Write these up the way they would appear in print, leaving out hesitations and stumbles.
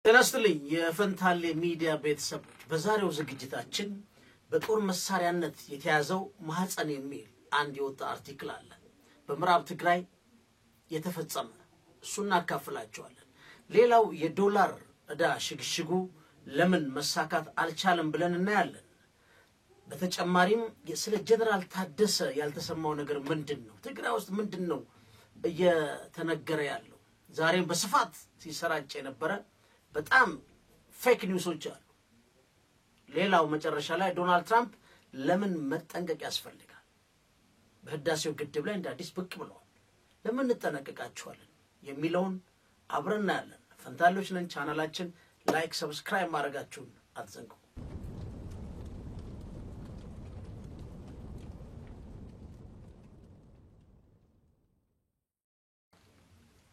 ተነስተልኝ የፈንታሌ ሚዲያ ቤተሰብ በዛሬው ዝግጅታችን በጦር መሳሪያነት የተያዘው ማህፀን የሚል አንድ የወጣ አርቲክል አለ በምዕራብ ትግራይ የተፈጸመ እሱና አካፍላችኋለን። ሌላው የዶላር እዳ ሽግሽጉ ለምን መሳካት አልቻለም ብለን እናያለን። በተጨማሪም ስለ ጀነራል ታደሰ ያልተሰማው ነገር ምንድነው? ትግራይ ውስጥ ምንድነው እየተነገረ ያለው? ዛሬም በስፋት ሲሰራጭ የነበረ በጣም ፌክ ኒውሶች አሉ። ሌላው መጨረሻ ላይ ዶናልድ ትራምፕ ለምን መጠንቀቅ ያስፈልጋል? በህዳሴው ግድብ ላይ እንደ አዲስ ብቅ ብለዋል። ለምን እንጠነቀቃቸዋለን የሚለውን አብረን እናያለን። ፈንታሌዎች ነን። ቻናላችን ላይክ ሰብስክራይብ ማድረጋችሁን አትዘንጉ።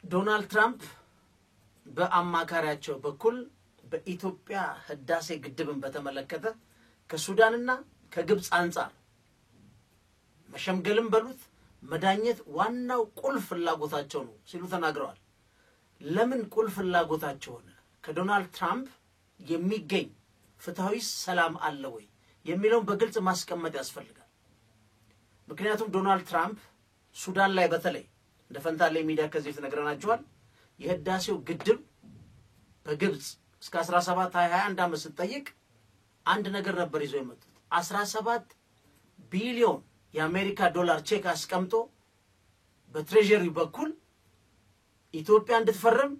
ዶናልድ ትራምፕ በአማካሪያቸው በኩል በኢትዮጵያ ህዳሴ ግድብን በተመለከተ ከሱዳንና ከግብጽ አንፃር መሸምገልም በሉት መዳኘት ዋናው ቁልፍ ፍላጎታቸው ነው ሲሉ ተናግረዋል። ለምን ቁልፍ ፍላጎታቸው ሆነ? ከዶናልድ ትራምፕ የሚገኝ ፍትሃዊ ሰላም አለ ወይ የሚለውን በግልጽ ማስቀመጥ ያስፈልጋል። ምክንያቱም ዶናልድ ትራምፕ ሱዳን ላይ በተለይ እንደ ፈንታሌ ሚዲያ ከዚህ ተነግረናቸዋል። የህዳሴው ግድብ በግብጽ እስከ 1721 ዓመት ሲጠይቅ አንድ ነገር ነበር ይዞ የመጡት 17 ቢሊዮን የአሜሪካ ዶላር ቼክ አስቀምጦ በትሬጀሪ በኩል ኢትዮጵያ እንድትፈርም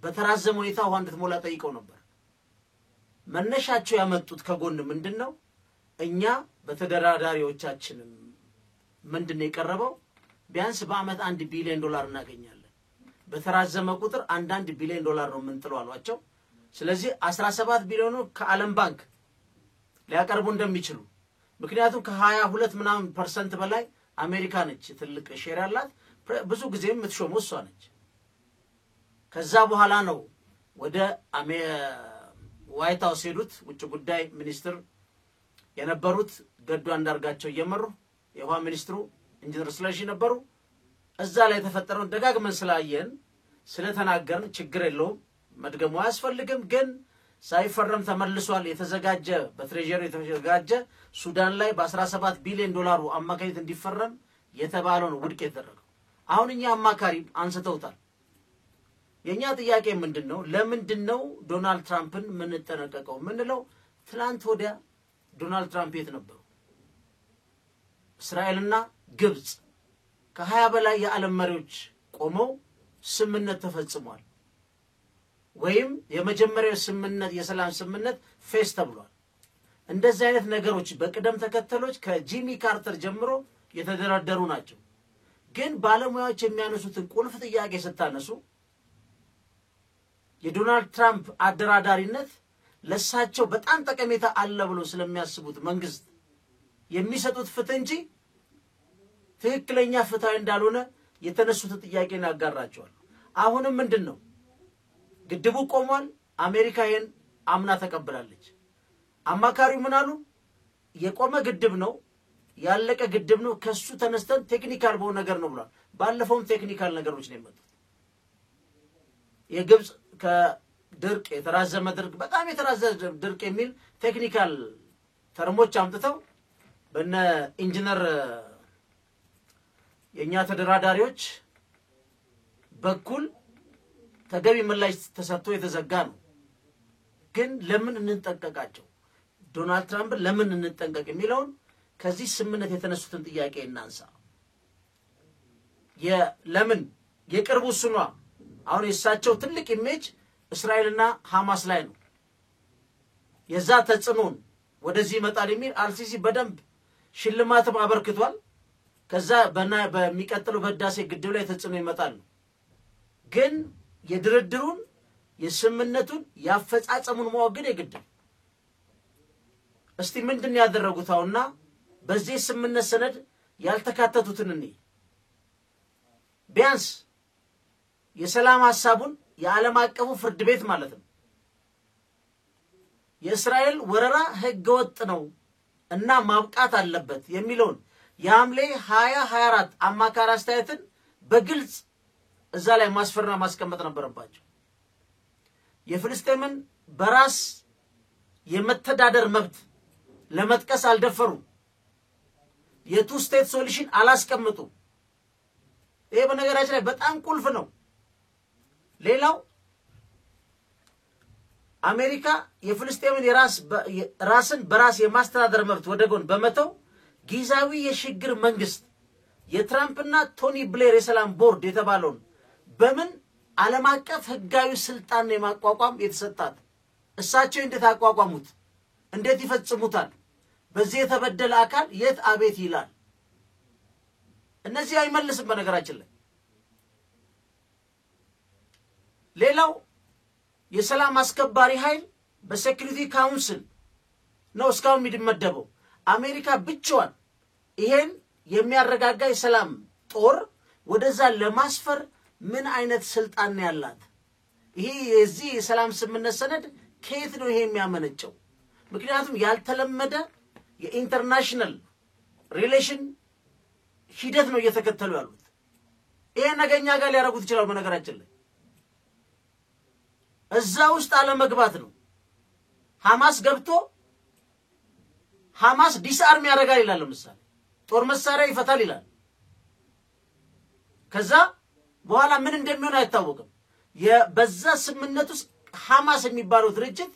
በተራዘመ ሁኔታ ውሃ እንድትሞላ ጠይቀው ነበር። መነሻቸው ያመጡት ከጎን ምንድነው? እኛ በተደራዳሪዎቻችን ምንድነው የቀረበው? ቢያንስ በአመት 1 ቢሊዮን ዶላር እናገኛለን። በተራዘመ ቁጥር 1 ቢሊዮን ዶላር ነው የምንጥለው አሏቸው። ስለዚህ 17 ቢሊዮኑ ከዓለም ባንክ ሊያቀርቡ እንደሚችሉ ምክንያቱም ከ22% በላይ አሜሪካ ነች ትልቅ ሼር ያላት ብዙ ጊዜ የምትሾመው እሷ ነች። ከዛ በኋላ ነው ወደ ዋይት ሃውስ ሄዱት ውጭ ጉዳይ ሚኒስትር የነበሩት ገዱ አንዳርጋቸው እየመሩ የውሃ ሚኒስትሩ ኢንጂነር ስለሺ ነበሩ። እዛ ላይ ተፈጠረው ደጋግመን ስላየን ስለተናገርን ችግር የለውም መድገሙ አያስፈልግም። ግን ሳይፈረም ተመልሷል። የተዘጋጀ በትሬጀሪ የተዘጋጀ ሱዳን ላይ በ17 ቢሊዮን ዶላር አማካኝነት እንዲፈረም የተባለው ነው ውድቅ የተደረገው። አሁን እኛ አማካሪ አንስተውታል። የኛ ጥያቄ ምንድነው? ለምንድነው ዶናልድ ትራምፕን ምን ተጠነቀቀው? ምንለው ትላንት ወዲያ ዶናልድ ትራምፕ የት ነበሩ? እስራኤልና ግብጽ ከ20 በላይ የዓለም መሪዎች ቆመው ስምምነት ተፈጽሟል። ወይም የመጀመሪያው ስምምነት የሰላም ስምምነት ፌስ ተብሏል። እንደዚህ አይነት ነገሮች በቅደም ተከተሎች ከጂሚ ካርተር ጀምሮ የተደረደሩ ናቸው። ግን ባለሙያዎች የሚያነሱትን ቁልፍ ጥያቄ ስታነሱ የዶናልድ ትራምፕ አደራዳሪነት ለሳቸው በጣም ጠቀሜታ አለ ብሎ ስለሚያስቡት መንግስት የሚሰጡት ፍትህ እንጂ ትክክለኛ ፍትሃዊ እንዳልሆነ የተነሱት ጥያቄን ያጋራቸዋል። አሁንም ምንድነው ግድቡ ቆሟል። አሜሪካ ይሄን አምና ተቀበላለች። አማካሪው ምን አሉ? የቆመ ግድብ ነው ያለቀ ግድብ ነው ከሱ ተነስተን ቴክኒካል በሆነ ነገር ነው ብሏል። ባለፈውም ቴክኒካል ነገሮች ነው የመጡት። የግብጽ ከድርቅ የተራዘመ ድርቅ በጣም የተራዘመ ድርቅ የሚል ቴክኒካል ተርሞች አምጥተው በእነ ኢንጂነር የኛ ተደራዳሪዎች በኩል ተገቢ ምላሽ ተሰጥቶ የተዘጋ ነው። ግን ለምን እንጠንቀቃቸው? ዶናልድ ትራምፕ ለምን እንጠንቀቅ የሚለውን ከዚህ ስምምነት የተነሱትን ጥያቄ እናንሳ። ለምን የቅርቡ ሱኗ አሁን የሳቸው ትልቅ ኢሜጅ እስራኤልና ሐማስ ላይ ነው። የዛ ተጽዕኖን ወደዚህ ይመጣል የሚል አልሲሲ በደንብ ሽልማትም አበርክቷል። ከዛ በሚቀጥለው በህዳሴ ግድብ ላይ ተጽዕኖ ይመጣል። ግን የድርድሩን የስምምነቱን ያፈጻጸሙን ማወግን የግድ እስቲ ምንድነው ያደረጉት? አሁንና በዚህ ስምምነት ሰነድ ያልተካተቱትን እኔ ቢያንስ የሰላም ሐሳቡን የዓለም አቀፉ ፍርድ ቤት ማለት ነው የእስራኤል ወረራ ህገወጥ ነው እና ማብቃት አለበት የሚለውን የሐምሌ 2024 አማካሪ አስተያየትን በግልጽ እዛ ላይ ማስፈርና ማስቀመጥ ነበረባቸው። የፍልስጤምን በራስ የመተዳደር መብት ለመጥቀስ አልደፈሩ የቱ ስቴት ሶሉሽን አላስቀምጡ ይሄ በነገራችን ላይ በጣም ቁልፍ ነው ሌላው አሜሪካ የፍልስጤምን ራስን በራስ የማስተዳደር መብት ወደጎን በመተው ጊዜያዊ የሽግግር መንግስት የትራምፕና ቶኒ ብሌር የሰላም ቦርድ የተባለውን በምን ዓለም አቀፍ ህጋዊ ስልጣን የማቋቋም የተሰጣት እሳቸው እንዴት አቋቋሙት እንዴት ይፈጽሙታል በዚህ የተበደለ አካል የት አቤት ይላል እነዚህ አይመልስም በነገራችን ላይ ሌላው የሰላም አስከባሪ ኃይል በሴኩሪቲ ካውንስል ነው እስካሁን የሚመደበው አሜሪካ ብቻዋን ይሄን የሚያረጋጋ የሰላም ጦር ወደዛ ለማስፈር ምን አይነት ስልጣን ያላት ይሄ የዚህ የሰላም ስምምነት ሰነድ ከየት ነው ይሄ የሚያመነጨው ምክንያቱም ያልተለመደ የኢንተርናሽናል ሪሌሽን ሂደት ነው እየተከተሉ ያሉት ይሄ ነገኛ ጋር ሊያረጉት ይችላል በነገራችን ላይ እዛ ውስጥ አለ መግባት ነው ሐማስ ገብቶ ሐማስ ዲስአርም ያረጋል ይላል ለምሳሌ ጦር መሳሪያ ይፈታል ይላል ከዛ በኋላ ምን እንደሚሆን አይታወቅም የበዛ ስምምነት ውስጥ ሐማስ የሚባለው ድርጅት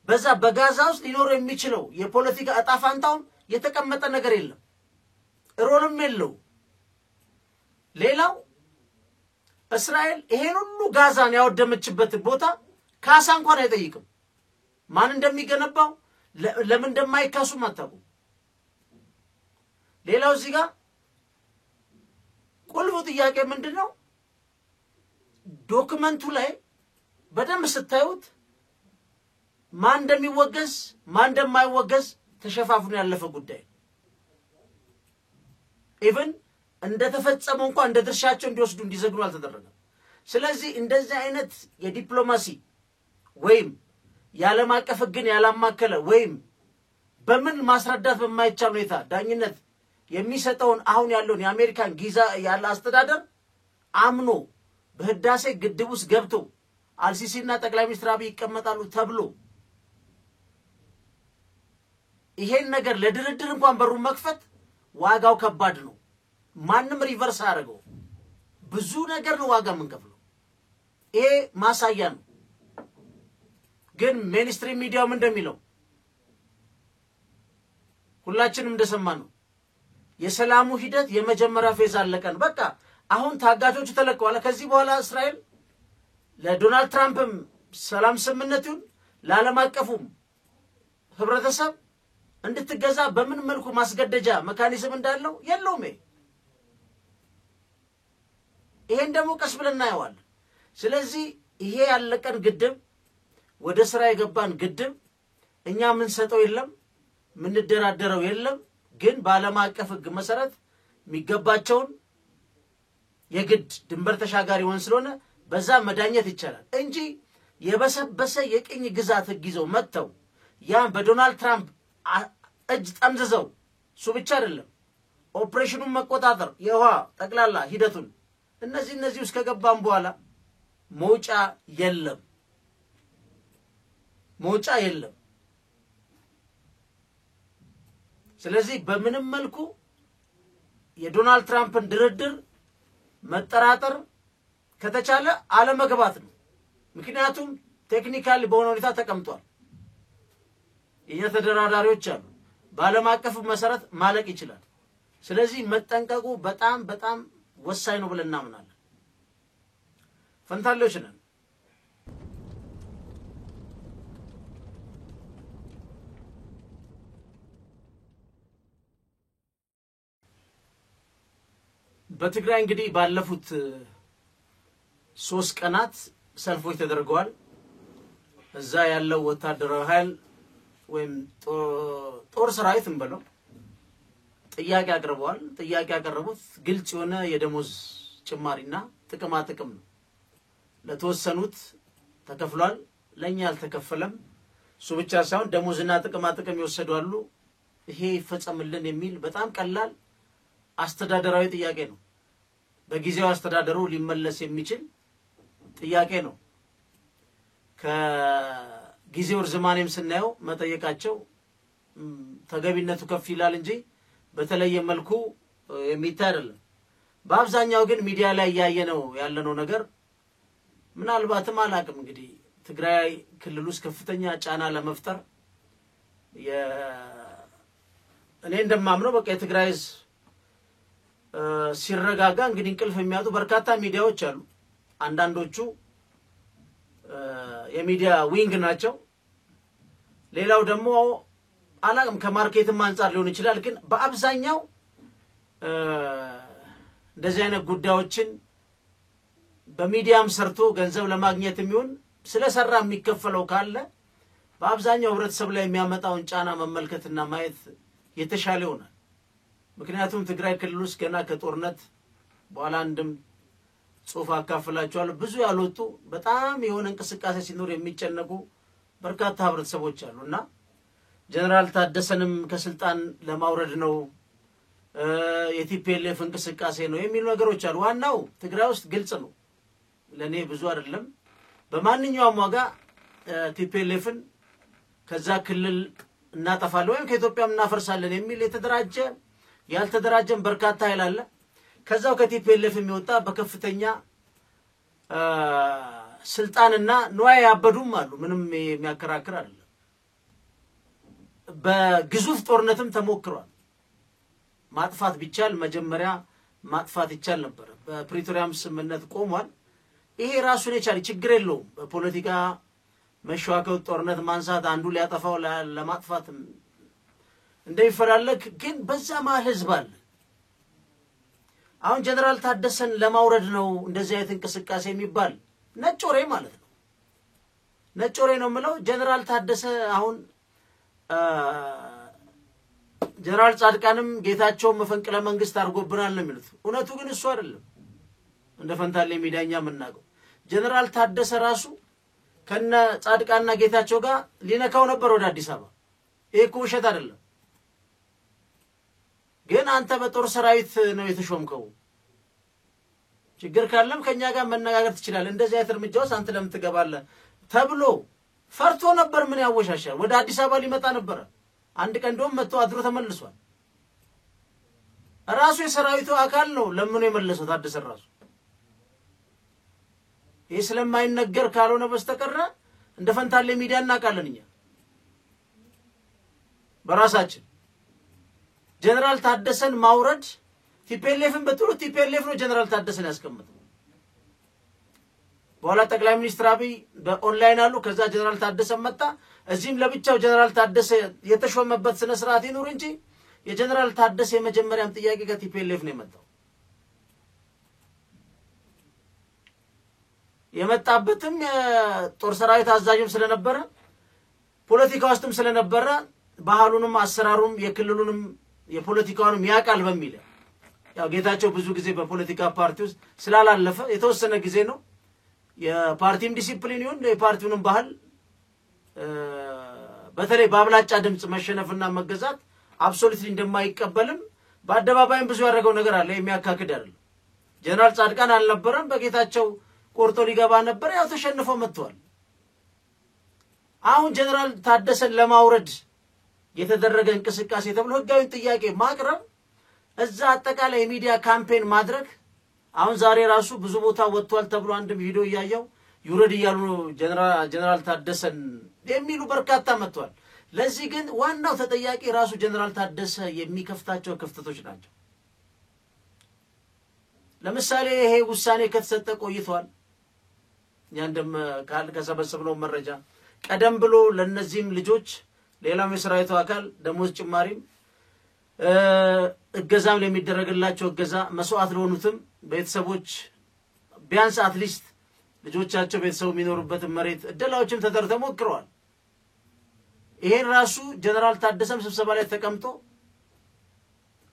በዛ በጋዛ ውስጥ ሊኖር የሚችለው የፖለቲካ አጣፋንታው የተቀመጠ ነገር የለም ሮልም የለው ሌላው እስራኤል ይሄን ሁሉ ጋዛን ያወደመችበት ቦታ ካሳ እንኳን አይጠይቅም ማን እንደሚገነባው ለምን እንደማይካሱ ማታቁ ሌላው እዚህ ጋር ቁልፉ ጥያቄ ምንድነው ዶክመንቱ ላይ በደንብ ስታዩት ማን እንደሚወገዝ ማን እንደማይወገዝ ተሸፋፍኖ ያለፈ ጉዳይ ኢቭን እንደተፈጸመው እንኳን እንደ ድርሻቸው እንዲወስዱ እንዲዘግኑ አልተደረገም ስለዚህ እንደዚህ አይነት የዲፕሎማሲ ወይም የዓለም አቀፍ ህግን ያላማከለ ወይም በምን ማስረዳት በማይቻል ሁኔታ ዳኝነት የሚሰጠውን አሁን ያለውን የአሜሪካን ጊዛ ያለ አስተዳደር አምኖ በህዳሴ ግድብ ውስጥ ገብቶ አልሲሲና ጠቅላይ ሚኒስትር አብይ ይቀመጣሉ ተብሎ ይሄን ነገር ለድርድር እንኳን በሩ መክፈት ዋጋው ከባድ ነው ማንንም ሪቨርስ አያደርገው ብዙ ነገር ነው ዋጋ ምንከፍለው ይሄ ማሳያ ነው ግን ሜንስትሪም ሚዲያው ምን እንደሚለው ሁላችንም እንደሰማነው የሰላሙ ሂደት የመጀመሪያ ፌዝ አለቀን በቃ አሁን ታጋቾቹ ተለቀዋል ከዚህ በኋላ እስራኤል ለዶናልድ ትራምፕም ሰላም ስምምነቱን ለዓለም አቀፉም ህብረተሰብ እንድትገዛ በምን መልኩ ማስገደጃ መካኒዝም እንዳለው የለውም ይሄን ደግሞ ቀስ ብለን እናየዋለን ስለዚህ ይሄ ያለቀን ግድብ ወደ ስራ የገባን ግድብ እኛ ምን ሰጠው የለም ምን ደራደረው የለም ግን በዓለም አቀፍ ህግ መሰረት የሚገባቸውን የግድ ድንበር ተሻጋሪ ወን ስለሆነ በዛ መዳኘት ይቻላል እንጂ የበሰበሰ የቅኝ ግዛት ህግ ይዘው መጥተው ያን በዶናልድ ትራምፕ እጅ ጠምዝዘው እሱ ብቻ አይደለም ኦፕሬሽኑን መቆጣጠር የውሃ ጠቅላላ ሂደቱን እነዚህ ውስጥ ከገባን በኋላ መውጫ የለም ስለዚህ በምንም መልኩ የዶናልድ ትራምፕን ድርድር መጠራጠር ከተቻለ አለመግባት ነው ምክንያቱም ቴክኒካሊ በሆነ ሁኔታ ተቀምጧል የተደራዳሪዎች አሉ በዓለም አቀፍ መሰረት ማለቅ ይችላል ስለዚህ መጠንቀቁ በጣም ወሳኝ ነው ብለን እናምናለን ፈንታሌዎች ነን በትግራይ እንግዲህ ባለፉት 3 ቀናት ሰልፎች ተደርገዋል እዛ ያለው ወታደራዊ ኃይል ወይም ጦር ሰራዊት እንበለው ጥያቄ አቅርበዋል ጥያቄ ያቀረቡት ግልጽ የሆነ የደሞዝ ጭማሪና ጥቅም ነው ለተወሰኑት ተከፍሏል ለኛ አልተከፈለም እሱ ብቻ ሳይሆን ደሞዝና ጥቅም ይወሰዳሉ ይሄ ይፈጸምልን የሚል በጣም ቀላል አስተዳደራዊ ጥያቄ ነው በጊዜው አስተዳደሩ ሊመለስ የሚችል ጥያቄ ነው ከጊዜው ርዝማኔም ስናየው መጠየቃቸው ተገቢነቱ ከፍ ይላል እንጂ በተለየ መልኩ የሚታይ አይደለም። በአብዛኛው ግን ሚዲያ ላይ ያለነው ነገር ምናልባትም አላቅም እንግዲህ ትግራይ ክልል ውስጥ ከፍተኛ ጫና ለመፍጠር እኔ እንደማምነው በቃ የትግራይ ሲረጋጋ እንግዲህ እንቅልፍ የሚያጡ በርካታ ሚዲያዎች አሉ። አንዳንዶቹ የሚዲያ ዊንግ ናቸው። ሌላው ደግሞ አላቅም ከማርኬትም አንፃር ሊሆን ይችላል። ግን በአብዛኛው እንደዚህ አይነት ጉዳዮችን በሚዲያም ሰርቶ ገንዘብ ለማግኘት የሚሆን ስለሰራ የሚከፈለው ካለ በአብዛኛው ህብረተሰብ ላይ የሚያመጣውን ጫና መመልከትና ማየት የተሻለ ይሆናል። ምክንያቱም ትግራይ ክልል ውስጥ ገና ከጦርነት በኋላ እንደም ጽሁፍ አካፍላቸዋለሁ ብዙ ያልወጡ በጣም የሆነ እንቅስቃሴ ሲኖር የሚጨነቁ በርካታ ህብረተሰቦች አሉና ጀነራል ታደሰንም ከስልጣን ለማውረድ ነው የቲፒኤልኤፍ እንቅስቃሴ ነው የሚሉ ነገሮች አሉ። ዋናው ትግራይ ውስጥ ግልጽ ነው ለኔ ብዙ አይደለም። በማንኛውም ዋጋ ቲፒኤልኤፍን ከዛ ክልል እናጠፋለን ወይም ከኢትዮጵያ እናፈርሳለን የሚል የተደራጀ ያልተደራጀም በርካታ ኃይል አለ። ከዛው ከቲፒኤልኤፍ የሚወጣ በከፍተኛ ስልጣንና ንዋይ ያበዱም አሉ። ምንም የሚያከራክር አይደለም። በግዙፍ ጦርነትም ተሞክሯል። ማጥፋት ቢቻል መጀመሪያ ማጥፋት ይቻል ነበር። በፕሪቶሪያም ስምምነት ቆሟል። ይሄ ራሱን የቻለ ችግር የለውም። በፖለቲካ መሸዋከው ጦርነት ማንሳት አንዱ ሊያጠፋው ለማጥፋት እንደይፈላለግ ግን በዛ መሃል ህዝብ አለ። አሁን ጀነራል ታደሰን ለማውረድ ነው እንደዚህ አይነት እንቅስቃሴ የሚባል ነጮሬ ማለት ነው። ነጮሬ ነው የምለው ጀነራል ታደሰ አሁን ጀነራል ጻድቃንም ጌታቸው መፈንቅለ መንግስት አርጎብናል ነው የሚሉት። እውነቱ ግን እሱ አይደለም። እንደ ፈንታሌ ሚዳኛ መናገው ጀነራል ታደሰ ራሱ ከነ ጻድቃንና ጌታቸው ጋር ሊነካው ነበር ወደ አዲስ አበባ። ይሄ ውሸት አይደለም። ግን አንተ በጦር ሰራዊት ነው የተሾምከው። ችግር ካለም ከኛ ጋር መነጋገር ትችላለህ። እንደዚህ አይነት እርምጃውስ አንተ ለምን ትገባለህ ተብሎ ፈርቶ ነበር። ምን ያወሻሻል? ወደ አዲስ አበባ ሊመጣ ነበር። አንድ ቀን እንደውም መጥቶ አድሮ ተመልሷል። ራሱ የሰራዊቱ አካል ነው ለምን የመለሰው ታደሰ ራሱ። ይሄ ስለማይነገር ካልሆነ በስተቀር እንደ ፈንታሌ ሚዲያ እናቃለንኛ በራሳችን ጀነራል ታደሰን ማውረድ ቲፒኤልኤፍን በጥሩ ቲፒኤልኤፍ ነው ጀነራል ታደሰን ያስቀምጠው። በኋላ ጠቅላይ ሚኒስትር አብይ በኦንላይን አሉ። ከዛ ጀነራል ታደሰ መጣ። እዚህም ለብቻው ጀነራል ታደሰ የተሾመበት ስነ ስርዓት ይኖር እንጂ የጀነራል ታደሰ የመጀመሪያም ጥያቄ ከቲፒኤልኤፍ ነው የመጣው። የመጣበትም የጦር ሰራዊት አዛዥም ስለነበረ ፖለቲካ ውስጥም ስለነበረ ባህሉንም አሰራሩም የክልሉንም የፖለቲካውንም ያቃል በሚል ያው ጌታቸው ብዙ ጊዜ በፖለቲካ ፓርቲ ውስጥ ስላላለፈ የተወሰነ ጊዜ ነው የፓርቲም ዲሲፕሊን ይሁን የፓርቲውንም ባህል በተለይ በአብላጫ ድምጽ መሸነፍና መገዛት አብሶሉትሊ እንደማይቀበልም በአደባባይም ብዙ ያደረገው ነገር አለ። የሚያካክድ አይደለም። ጀነራል ጻድቃን አልነበረም በጌታቸው ቆርጦ ሊገባ ነበር። ያው ተሸንፎ መጥቷል። አሁን ጀነራል ታደሰን ለማውረድ የተደረገ እንቅስቃሴ ተብሎ ህጋዊ ጥያቄ ማቅረብ እዛ አጠቃላይ ሚዲያ ካምፔን ማድረግ አሁን ዛሬ ራሱ ብዙ ቦታ ወጥቷል ተብሎ አንድ ቪዲዮ ያያው ይውረድ ይያሉ ጀነራል ታደሰን የሚሉ በርካታ መጥቷል። ለዚህ ግን ዋናው ተጠያቂ ራሱ ጀነራል ታደሰ የሚከፍታቸው ክፍተቶች ናቸው። ለምሳሌ ይሄ ውሳኔ ከተሰጠ ቆይቷል። ያንደም ከሰበሰብነው መረጃ ቀደም ብሎ ለነዚህም ልጆች ሌላም የሰራዊቱ አካል ደሞዝ ጭማሪም እገዛም ለሚደረግላቸው እገዛ መስዋዕት ለሆኑትም ቤተሰቦች ቢያንስ አትሊስት ልጆቻቸው ቤተሰቡ የሚኖሩበት መሬት እደላዎችም ተደርተው ሞክረዋል። ይሄን ራሱ ጀነራል ታደሰም ስብሰባ ላይ ተቀምጦ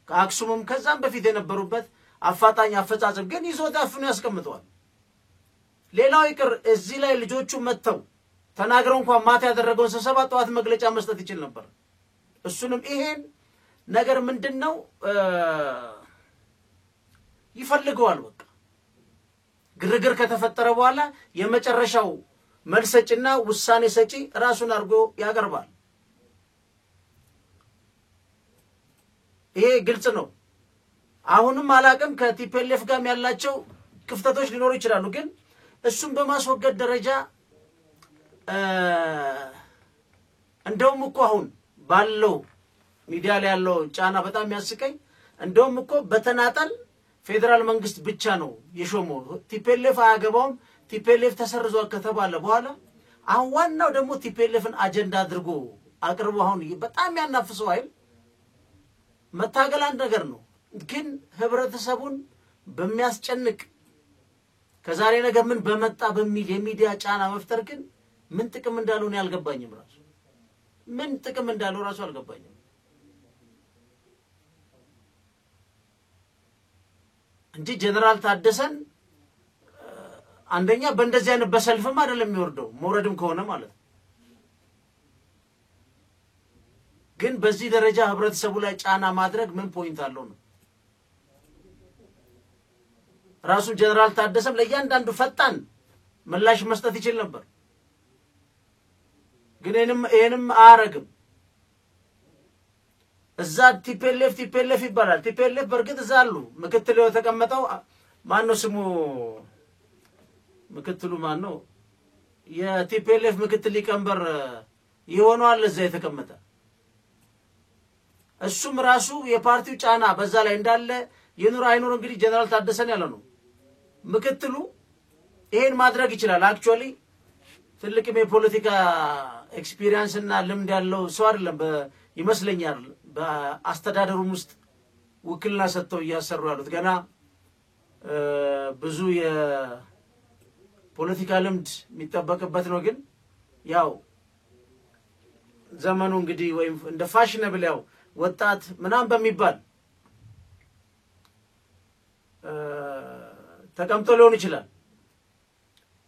ከአክሱምም ከዛም በፊት የነበሩበት አፋጣኝ አፈጻጸም ግን ይዞታፍኑ ያስቀምጠዋል። ሌላው ይቅር እዚህ ላይ ልጆቹ መተው ተናግረው እንኳን ማታ ያደረገውን ስብሰባ ጠዋት መግለጫ መስጠት ይችል ነበር። እሱንም ይሄን ነገር ምንድነው ይፈልገዋል። በቃ ግርግር ከተፈጠረ በኋላ የመጨረሻው መልስ ሰጪና ውሳኔ ሰጪ ራሱን አርጎ ያቀርባል። ይሄ ግልጽ ነው። አሁንም አላቅም ከቲፒኤልኤፍ ጋር ያላቸው ክፍተቶች ሊኖሩ ይችላሉ፣ ግን እሱም በማስወገድ ደረጃ እንደውም እኮ አሁን ባለው ሚዲያ ላይ ያለው ጫና በጣም ያስቀኝ። እንደውም እኮ በተናጠል ፌደራል መንግስት ብቻ ነው የሾመው፣ ቲፒኤልኤፍ አያገባውም፣ ቲፒኤልኤፍ ተሰርዟል ከተባለ በኋላ አሁን ዋናው ደግሞ ቲፒኤልኤፍን አጀንዳ አድርጎ አቅርቦ አሁን በጣም ያናፍሰው አይል መታገል አንድ ነገር ነው፣ ግን ህብረተሰቡን በሚያስጨንቅ ከዛሬ ነገ ምን በመጣ በሚል የሚዲያ ጫና መፍጠር ግን ምን ጥቅም እንዳለው ነው ያልገባኝም። ራሱ ምን ጥቅም እንዳለው ራሱ አልገባኝም። እንጂ ጀነራል ታደሰን አንደኛ በእንደዚህ አይነት በሰልፍም አይደለም የሚወርደው መውረድም ከሆነ ማለት ግን በዚህ ደረጃ ህብረተሰቡ ላይ ጫና ማድረግ ምን ፖይንት አለው ነው? ራሱ ጀነራል ታደሰም ለእያንዳንዱ ፈጣን ምላሽ መስጠት ይችል ነበር፣ ግን እኔንም አያረግም። እዛ ቲፒኤልኤፍ ይባላል። ቲፒኤልኤፍ በርግጥ እዛ አሉ። ምክትል የተቀመጠው ማን ነው ስሙ? ምክትሉ ማን ነው? የቲፒኤልኤፍ ምክትል ሊቀመንበር ይሆናል እዛ የተቀመጠ። እሱም ራሱ የፓርቲው ጫና በዛ ላይ እንዳለ የኑር አይኑር እንግዲህ ጀነራል ታደሰን ያለ ነው ምክትሉ ይሄን ማድረግ ይችላል። አክቹአሊ ትልቅም የፖለቲካ ኤክስፒሪየንስ እና ልምድ ያለው ሰው አይደለም ይመስለኛል። በአስተዳደሩም ውስጥ ውክልና ሰጥተው እያሰሩ ያሉት ገና ብዙ የፖለቲካ ልምድ የሚጠበቅበት ነው። ግን ያው ዘመኑ እንግዲህ ወይም እንደ ፋሽነብል ያው ወጣት ምናም በሚባል ተቀምጦ ሊሆን ይችላል።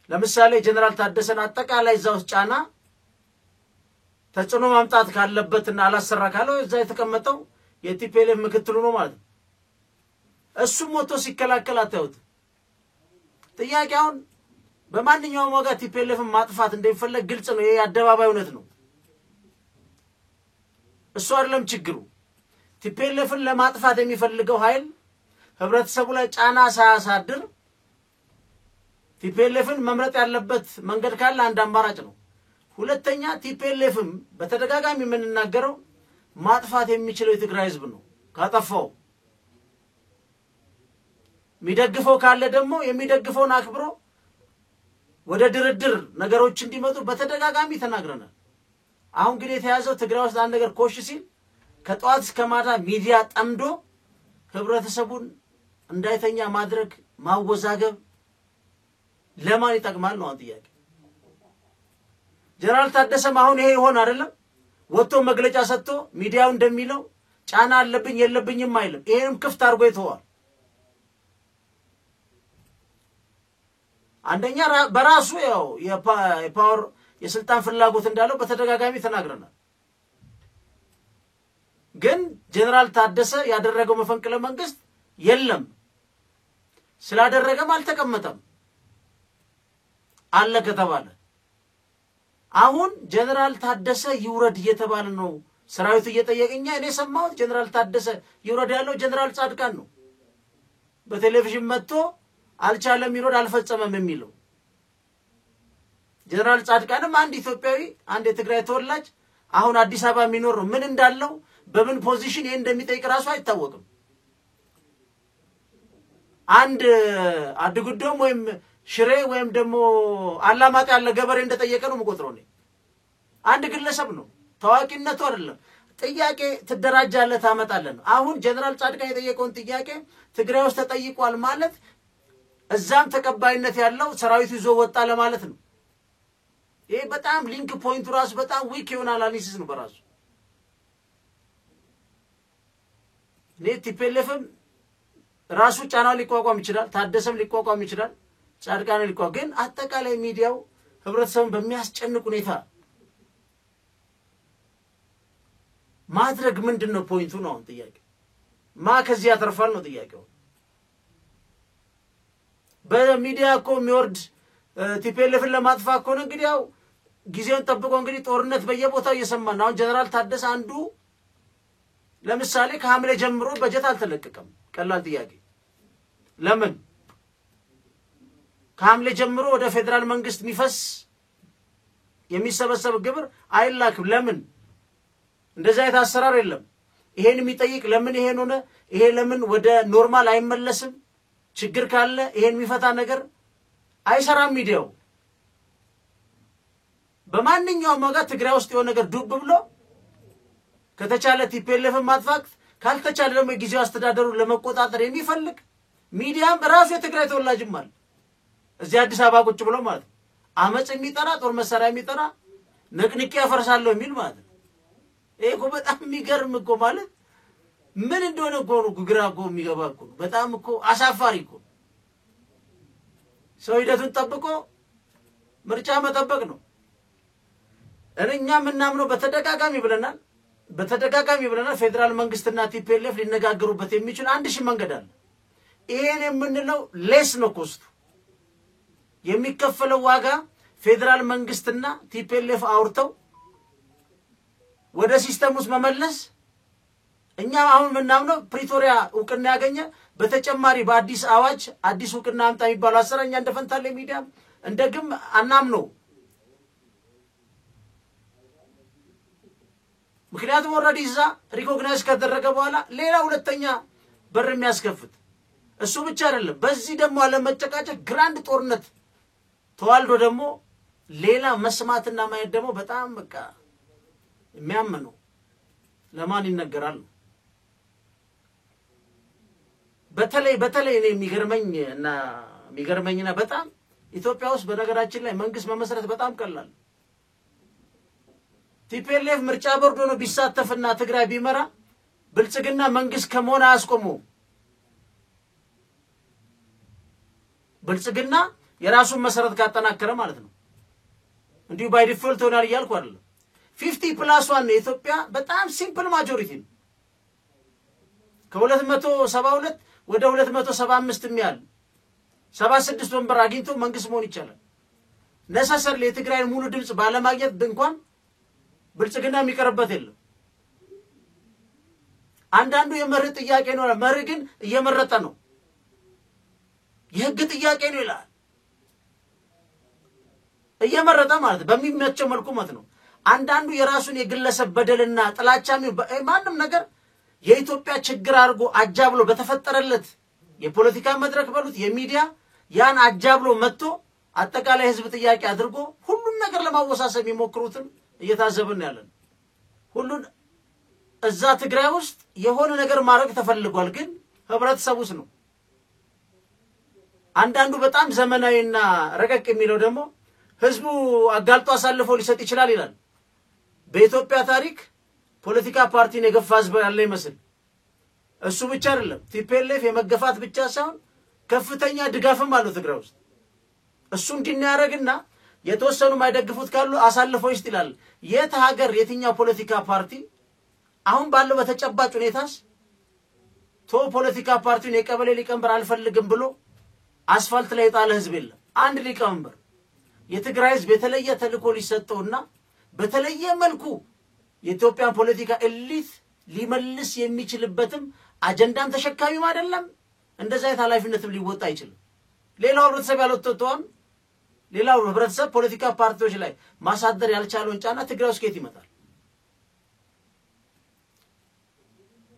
ለምሳሌ ጀነራል ታደሰን አጠቃላይ እዛው ጫና ተጽዕኖ ማምጣት ካለበትና አላሰራ ካለው እዛ የተቀመጠው የቲፒኤልኤፍ ምክትሉ ነው ማለት ነው። እሱም ሞቶ ሲከላከል አታዩት። ጥያቄውን በማንኛውም ዋጋ ቲፒኤልኤፍን ማጥፋት እንደሚፈልግ ግልጽ ነው። ይሄ አደባባይ እውነት ነው። እሱ አይደለም ችግሩ። ቲፒኤልኤፍን ለማጥፋት የሚፈልገው ኃይል ህብረተሰቡ ላይ ጫና ሳያሳድር ቲፒኤልኤፍን መምረጥ ያለበት መንገድ ካለ አንድ አማራጭ ነው። ሁለተኛ ቲፒኤልኤፍም በተደጋጋሚ የምንናገረው ማጥፋት የሚችለው የትግራይ ህዝብ ነው። ካጠፋው የሚደግፈው ካለ ደግሞ የሚደግፈውን አክብሮ ወደ ድርድር ነገሮች እንዲመጡ በተደጋጋሚ ተናግረናል። አሁን ግን የተያዘው ትግራይ ውስጥ አንድ ነገር ኮሽ ሲል ከጧት እስከ ማታ ሚዲያ ጠምዶ ህብረተሰቡን እንዳይተኛ ማድረግ ማወዛገብ ለማን ይጠቅማል ነው ጥያቄ። ጀነራል ታደሰም አሁን ይሄ ይሆን አይደለም ወጥቶ መግለጫ ሰጥቶ ሚዲያው እንደሚለው ጫና አለብኝ የለብኝም አይልም። ይሄንም ክፍት አድርጎ ይተዋል። አንደኛ በራሱ ያው የፓወር የስልጣን ፍላጎት እንዳለው በተደጋጋሚ ተናግረናል። ግን ጀነራል ታደሰ ያደረገው መፈንቅለ መንግስት የለም ስላደረገም አልተቀመጠም አለ ከተባለ አሁን ጀነራል ታደሰ ይውረድ እየተባለ ነው ሰራዊቱ እየጠየቀኛ። እኔ ሰማሁት ጀነራል ታደሰ ይውረድ ያለው ጀነራል ጻድቃን ነው በቴሌቪዥን መጥቶ አልቻለም ይውረድ አልፈጸመም የሚለው። ጀነራል ጻድቃንም አንድ ኢትዮጵያዊ አንድ የትግራይ ተወላጅ አሁን አዲስ አበባ የሚኖር ነው። ምን እንዳለው በምን ፖዚሽን ይሄ እንደሚጠይቅ ራሱ አይታወቅም። አንድ አድጉዶም ወይም ሽሬ ወይም ደግሞ አላማጣ ያለ ገበሬ እንደጠየቀ ነው መቆጥረው ነው። አንድ ግለሰብ ነው ታዋቂነቱ አይደለም። ጥያቄ ትደራጃለህ ታመጣለህ ነው። አሁን ጀነራል ጻድቃን የጠየቀውን ጥያቄ ትግራይ ውስጥ ተጠይቋል ማለት እዛም ተቀባይነት ያለው ሰራዊቱ ይዞ ወጣ ለማለት ነው። ይሄ በጣም ሊንክ ፖይንቱ ራሱ በጣም ዊክ የሆነ አናሊሲስ ነው በራሱ። ቲፒኤልኤፍም ራሱ ጫናው ሊቋቋም ይችላል፣ ታደሰም ሊቋቋም ይችላል፣ ጻድቃን ሊቋቋም። ግን አጠቃላይ ሚዲያው ህብረተሰቡን በሚያስጨንቅ ሁኔታ ማድረግ ምንድነው ፖይንቱ ነው ጥያቄ። ከዚህ ያተርፋል ነው ጥያቄው። በሚዲያ እኮ የሚወርድ ቲፒኤልኤፍን ለማጥፋት ኮነ እንግዲህ ያው ጊዜውን ጠብቆ እንግዲህ ጦርነት በየቦታው እየሰማን ነው ጀነራል ታደሰ አንዱ ለምሳሌ ከሐምሌ ጀምሮ በጀት አልተለቀቀም ቀላል ጥያቄ ለምን ከሐምሌ ጀምሮ ወደ ፌደራል መንግስት የሚፈስ የሚሰበሰብ ግብር አይላክም ለምን እንደዛ የታሰራር የለም ይሄን የሚጠይቅ ለምን ይሄን ሆነ ይሄ ለምን ወደ ኖርማል አይመለስም ችግር ካለ ይሄን የሚፈታ ነገር አይሰራም ሚዲያው በማንኛውም ወጋ ትግራይ ውስጥ የሆነ ነገር ዱብ ብሎ ከተቻለ ቲፒኤልኤፍ ማጥፋት ካልተቻለ ደግሞ ጊዜው አስተዳደሩን ለመቆጣጠር የሚፈልግ ሚዲያም ራሱ የትግራይ ተወላጅም አለ እዚህ አዲስ አበባ ቁጭ ብሎ ማለት አመጽ የሚጠራ ጦር መሳሪያ የሚጠራ ንቅንቅ ያፈርሳለሁ የሚል ማለት ይሄ እኮ በጣም የሚገርም እኮ ማለት ምን እንደሆነ እኮ ነው ግራ እኮ የሚገባ እኮ በጣም እኮ አሳፋሪ እኮ ሰው ሂደቱን ጠብቆ ምርጫ መጠበቅ ነው እኛ ምናምነው በተደጋጋሚ ብለናል ፌደራል መንግስትና ቲፒኤልኤፍ ሊነጋገሩበት የሚችል አንድ ሺህ መንገድ አለ ይሄን የምንለው ሌስ ነው ኮስቱ የሚከፈለው ዋጋ ፌደራል መንግስትና ቲፒኤልኤፍ አውርተው ወደ ሲስተም ውስጥ መመለስ እኛ አሁን ምናምነው ፕሪቶሪያ እውቅና ያገኘ በተጨማሪ በአዲስ አዋጅ አዲስ እውቅና አምጣ ይባል አሰራኛ እንደፈንታለ ሚዲያ እንደግም አናምነው ምክንያቱም ኦሬዲ እዛ ሪኮግናይዝ ከተደረገ በኋላ ሌላ ሁለተኛ በር የሚያስከፍት እሱ ብቻ አይደለም በዚህ ደግሞ አለመጨቃጨቅ ግራንድ ጦርነት ተዋልዶ ደግሞ ሌላ መስማትና ማየት ደግሞ በጣም በቃ የሚያመነው ለማን ይነገራል በተለይ እኔ የሚገርመኝና በጣም ኢትዮጵያ ውስጥ በነገራችን ላይ መንግስት መመስረት በጣም ቀላል ቲፒኤልኤፍ ምርጫ ቦርድ ሆኖ ቢሳተፍና ትግራይ ቢመራ ብልጽግና መንግስት ከመሆን አያስቆሙ ብልጽግና የራሱን መሰረት ካጠናከረ ማለት ነው እንዲሁ ባይ ዲፎልት ሆናል ይያልኩ አይደል 50+1 የኢትዮጵያ በጣም ሲምፕል ማጆሪቲ ነው ከ272 ወደ 275 የሚያል 76 ወንበር አግኝቶ መንግስት መሆን ይችላል ነሰሰር ለትግራይ ሙሉ ድምጽ ባለማግኘት እንኳን ብልጽግና የሚቀርበት የለም አንዳንዱ የመርህ ጥያቄ ነው መርህ ግን እየመረጠ ነው የህግ ጥያቄ ነው ይላል እየመረጠ ማለት በሚመቸው መልኩ ማለት ነው አንዳንዱ የራሱን የግለሰብ በደልና ጥላቻም ማንንም ነገር የኢትዮጵያ ችግር አድርጎ አጃብሎ በተፈጠረለት የፖለቲካ መድረክ በሉት የሚዲያ ያን አጃብሎ መጥቶ አጠቃላይ ህዝብ ጥያቄ አድርጎ ሁሉን ነገር ለማወሳሰብ የሚሞክሩትን እየታዘብን ያለን ሁሉን እዛ ትግራይ ውስጥ የሆነ ነገር ማድረግ ተፈልጓል ግን ህብረተሰቡስ ነው አንዳንዱ በጣም ዘመናዊና ረቀቅ የሚለው ደግሞ ህዝቡ አጋልጦ አሳልፎ ሊሰጥ ይችላል ይላል በኢትዮጵያ ታሪክ ፖለቲካ ፓርቲን የገፋ ህዝብ ያለ ይመስል እሱ ብቻ አይደለም ቲፒኤልኤፍ የመገፋት ብቻ ሳይሆን ከፍተኛ ድጋፍም አለው ትግራይ ውስጥ እሱ እንዲናረግና የተወሰኑ ማይደግፉት ካሉ አሳልፎ ይስጥላል የት ሀገር የትኛው ፖለቲካ ፓርቲ አሁን ባለው በተጨባጭ ሁኔታስ ፖለቲካ ፓርቲን የቀበሌ ሊቀመንበር አልፈልግም ብሎ አስፋልት ላይ ጣለ ህዝብ የለም አንድ ሊቀመንበር የትግራይ ህዝብ የተለየ ተልኮ ሊሰጠውና በተለየ መልኩ የኢትዮጵያ ፖለቲካ ኤሊት ሊመልስ የሚችልበትም አጀንዳም ተሸካሚም አይደለም እንደዛ የታላፊነትም ሊወጣ አይችልም ሌላው ህብረተሰብ ያልወጣውን ሌላው ህብረተሰብ ፖለቲካ ፓርቲዎች ላይ ማሳደር ያልቻለውን ጫና ትግራይ ውስጥ ከየት ይመጣል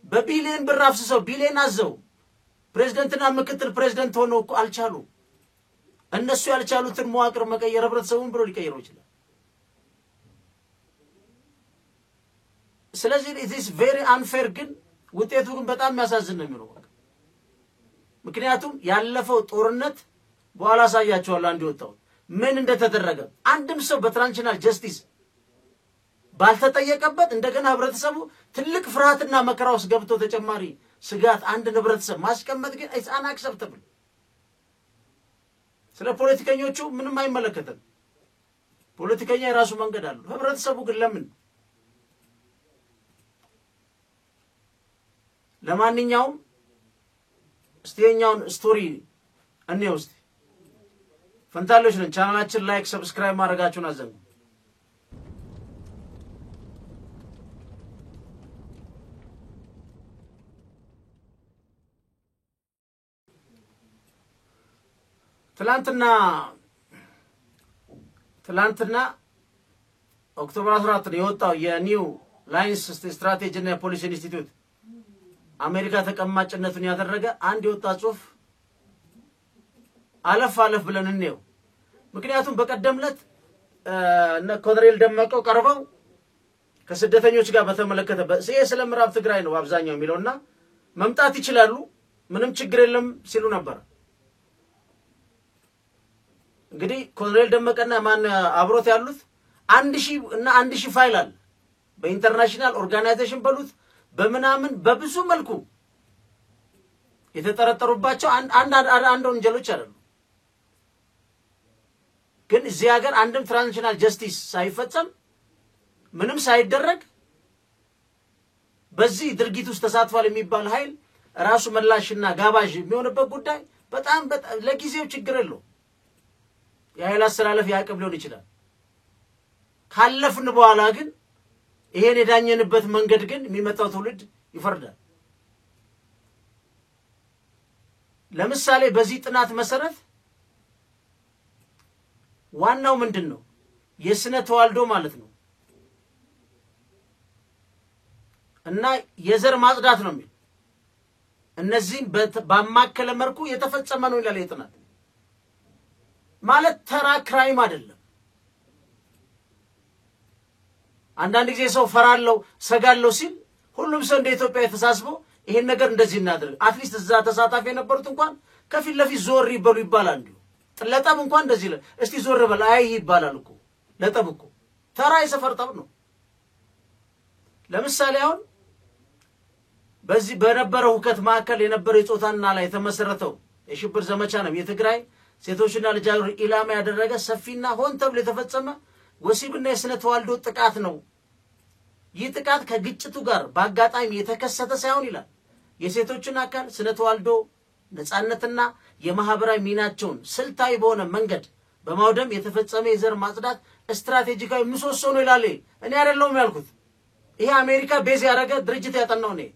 በቢሊየን ብር አፍስሰው ቢሊየን አዘው ፕሬዝዳንትና ምክትል ፕሬዝዳንት ሆነው አልቻሉ እነሱ ያልቻሉትን መዋቅር መቀየር ህብረተሰቡን ብሎ ሊቀየረው ይችላል ስለዚህ it is very unfair ግን ውጤቱ ግን በጣም የሚያሳዝን ነው የሚሆነው ምክንያቱም ያለፈው ጦርነት በኋላ ሳያቸዋለሁ አንድ ወጣው ምን እንደተደረገ አንድም ሰው በትራንዚሽናል ጀስቲስ ባልተጠየቀበት እንደገና ህብረተሰቡ ትልቅ ፍርሃትና መከራ ውስጥ ገብቶ ተጨማሪ ስጋት አንድ ህብረተሰብ ማስቀመጥ ግን it's unacceptable ስለ ፖለቲከኞቹ ምንም አይመለከተም ፖለቲከኛ የራሱ መንገድ አለው ህብረተሰቡ ግን ለማንኛውም እስቲኛውን ስቶሪ እንየው እስቲ ፈንታሎች ነን። ቻናላችን ላይክ ሰብስክራይብ ማድረጋችሁን አዘንጉ። ትላንትና ኦክቶበር 14 የወጣው የኒው ላይንስ ስትራቴጂ እና ፖሊሲ ኢንስቲትዩት አሜሪካ ተቀማጭነቱን ያደረገ አንድ የወጣ ጽሁፍ አለፍ ብለን እንየው። ምክንያቱም በቀደምለት ኮሎኔል ደመቀው ቀርበው ከስደተኞች ጋር በተመለከተ ስለ ምዕራብ ትግራይ ነው አብዛኛው የሚለውና መምጣት ይችላሉ ምንም ችግር የለም ሲሉ ነበር። እንግዲህ ኮሎኔል ደመቀና ማን አብሮት ያሉት 1000 ፋይል አለ በኢንተርናሽናል ኦርጋናይዜሽን በሉት በመናምን በብዙ መልኩ የተጠረጠሩባቸው አንድ ወንጀሎች አይደሉ። ግን እዚህ ሀገር አንድም ትራንዚሽናል ጀስቲስ ሳይፈጸም ምንም ሳይደረግ በዚህ ድርጊት ውስጥ ተሳትፏል የሚባል ኃይል ራሱ መላሽና ጋባዥ የሚሆንበት ጉዳይ በጣም ለጊዜው ችግር የለው። የኃይል አስተላለፍ ያቀብ ሊሆን ይችላል። ካለፍን በኋላ ግን ይሄን የዳኘንበት መንገድ ግን የሚመጣው ትውልድ ይፈርዳል። ለምሳሌ በዚህ ጥናት መሰረት ዋናው ምንድነው? የስነ ተዋልዶ ማለት ነው እና የዘር ማጽዳት ነው የሚል እነዚህን በማከለ መልኩ የተፈጸመ ነው ይላል የጥናት ማለት ተራ ክራይም አይደለም። አንዳንድ ጊዜ ሰው ፈራለው ሰጋለው ሲል ሁሉም ሰው እንደ ኢትዮጵያ የተሳስቦ ይሄን ነገር እንደዚህ እናድርግ አትሊስት እዛ ተሳታፊ የነበሩት እንኳን ከፊት ለፊት ዞር ይበሉ ይባላል። እንዴ ለጠብ እንኳን እንደዚህ እስቲ ዞር በል አይ ይባላል እኮ ለጠብ እኮ ተራ የሰፈር ጠብ ነው። ለምሳሌ አሁን በዚህ በነበረው ሁከት ማከል የነበረው የጾታና ላይ የተመሰረተው የሽብር ዘመቻ ነው የትግራይ ሴቶችና ልጃገረዶች ኢላማ ያደረገ ሰፊና ሆን ተብሎ የተፈጸመ ወሲብና የስነ ተዋልዶ ጥቃት ነው። ይህ ጥቃት ከግጭቱ ጋር በአጋጣሚ የተከሰተ ሳይሆን ይላል የሴቶችን አካል ስነ ተዋልዶ ነፃነትና የማህበራዊ ሚናቸውን ስልታዊ በሆነ መንገድ በማውደም የተፈጸመ የዘር ማጽዳት ስትራቴጂካዊ ምሰሶ ነው ይላል። እኔ አይደለሁም ያልኩት፣ ይሄ አሜሪካ ቤዝ ያደረገ ድርጅት ያጠናው ነው።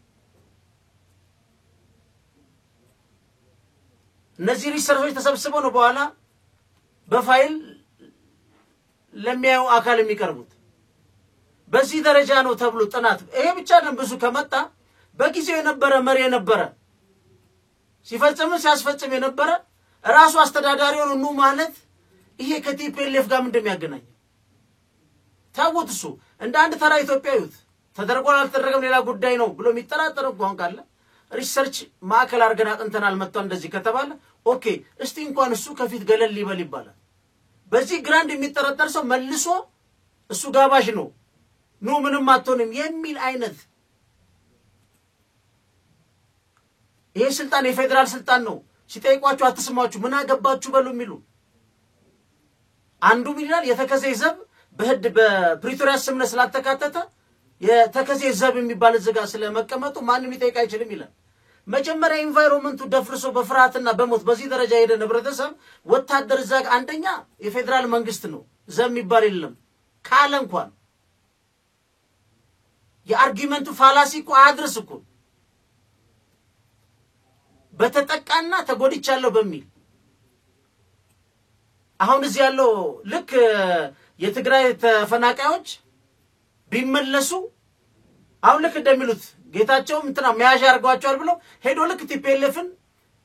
እነዚህ ሪሰርቾች ተሰብስበው ነው በኋላ በፋይል ለሚያዩ አካል የሚቀርቡት። በዚህ ደረጃ ነው ተብሎ ጥናት ይሄ ብቻ አይደለም። ብዙ ከመጣ በጊዜው የነበረ መሪ የነበረ ሲፈጽም ሲያስፈጽም የነበረ ራሱ አስተዳዳሪውን ነው ማለት ይሄ ከቲፒኤልኤፍ ጋር እንደሚያገናኝ ታውቁት። እሱ እንደ አንድ ተራ ኢትዮጵያዊት ተደርጓል አልተደረገም ሌላ ጉዳይ ነው ብሎ የሚጠራጠረው እንኳን ካለ ሪሰርች ማዕከል አድርገን አጥንተናል መጥቷል እንደዚህ ከተባለ ኦኬ እስቲ እንኳን እሱ ከፊት ገለል ሊበል ይባላል። በዚህ ግራንድ የሚጠረጠር ሰው መልሶ እሱ ጋባዥ ነው ነው ምንም አትሆንም የሚል አይነት ይሄ ስልጣን የፌደራል ስልጣን ነው። ሲጠይቋችሁ አትስማችሁ ምን አገባችሁ በሉ የሚሉ አንዱ ሚላል የተከዜ ዘብ በህድ በፕሪቶሪያ ስምምነት ስላልተካተተ የተከዜ ዘብ የሚባል ዝጋ ስለመቀመጡ ማንንም ይጠይቅ አይችልም ይላል። መጀመሪያ ኢንቫይሮንመንቱ ደፍርሶ በፍርሃትና በሞት በዚህ ደረጃ ሄደ ንብረተሰብ ወታደር ዛግ አንደኛ የፌደራል መንግስት ነው ዘብ የሚባል የለም ካለ እንኳን የአርጊመንቱ ፋላሲ እኮ አድርስ እኮ በተጠቃና ተጎድቻለሁ በሚል አሁን እዚህ ያለው ልክ የትግራይ ተፈናቃዮች ቢመለሱ አሁን ልክ እንደሚሉት ጌታቸው እንትና መያዣ አርጓቸዋል ብሎ ሄዶ ልክ ቲፒኤልኤፍን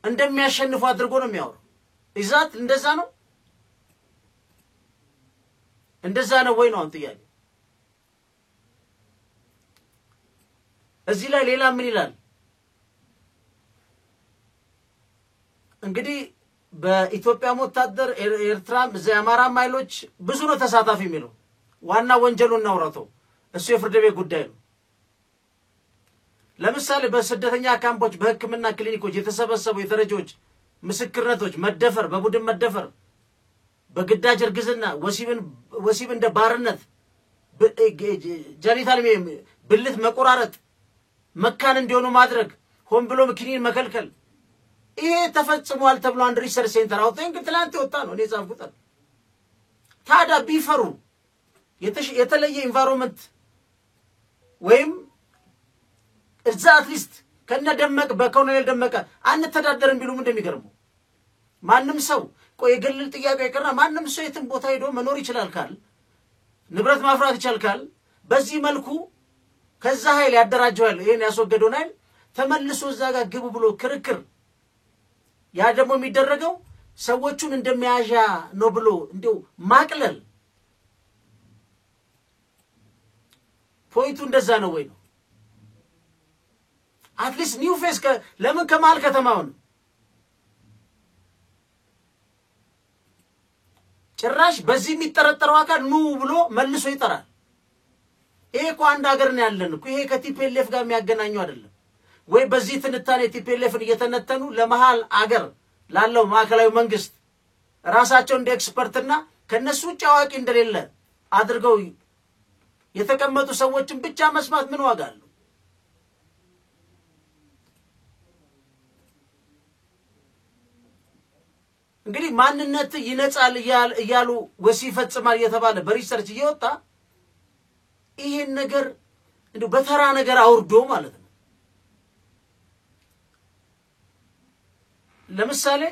እንደሚያሸንፉ አድርጎ ነው የሚያወሩ። ኢዛት እንደዛ ነው ወይ ነው ጥያቄ። እዚህ ላይ ሌላ ምን ይላል እንግዲህ በኢትዮጵያ ወታደር ኤርትራም ዘያማራ ማይሎች ብዙ ነው ተሳታፊ የሚለው ዋና ወንጀሉን ነው እሱ የፍርድ ቤት ጉዳይ ነው። ለምሳሌ በስደተኛ ካምፖች በህክምና ክሊኒኮች የተሰበሰቡ የተረጆች ምስክርነቶች መደፈር በቡድን መደፈር በግዳጅ እርግዝና ወሲብ እንደ ባርነት ጀኒታል ብልት መቆራረጥ መካን እንዲሆኑ ማድረግ ሆን ብሎ ምክኒን መከልከል ይሄ ተፈጽሟል ተብሎ አንድ ሪሰርች ሴንተር አውጥተን ግን ትላንት ወጣ ነው እኔ ጻፍኩት። ታዲያ ቢፈሩ የተለየ ኢንቫይሮንመንት ወይም እዛ አትሊስት ከነ ደመቀ በኮሎኔል ደመቀ አንተዳደርም ቢሉ ምን እንደሚገርመው ማንም ሰው ቆይ የግል ጥያቄ ይቀርና ማንም ሰው የትም ቦታ ሄዶ መኖር ይችላል ካል ንብረት ማፍራት ይችላል ካል በዚህ መልኩ ከዛ ኃይል ያደራጀዋል ይሄን ያስወገደውን ኃይል ተመልሶ እዛ ጋር ግቡ ብሎ ክርክር ያ ደግሞ የሚደረገው ሰዎቹን እንደሚያዣ ነው ብሎ እንዲው ማቅለል ፖይንቱ እንደዛ ነው ወይ ነው አትሊስት ኒው ፌስ ለምን ከማል ከተማው ነው ጭራሽ በዚህ የሚጠረጠረው አካል ኑ ብሎ መልሶ ይጠራል። ይሄ እኮ አንድ ሀገር ነው ያለን እኮ ይሄ ከቲፒኤልኤፍ ጋር የሚያገናኙ አይደለም ወይ በዚህ ትንታኔ ቲፒኤልኤፍን እየተነተኑ ለመሃል አገር ላለው ማዕከላዊ መንግስት ራሳቸው እንደ ኤክስፐርትና ከነሱ ውጭ አዋቂ እንደሌለ አድርገው የተቀመጡ ሰዎችን ብቻ መስማት ምን ዋጋ አለው? እንግዲህ ማንነት ይነጻል እያሉ ወሲብ ይፈጽማል እየተባለ በሪሰርች እየወጣ ይሄን ነገር እንዴ በተራ ነገር አውርዶ ማለት ነው። ለምሳሌ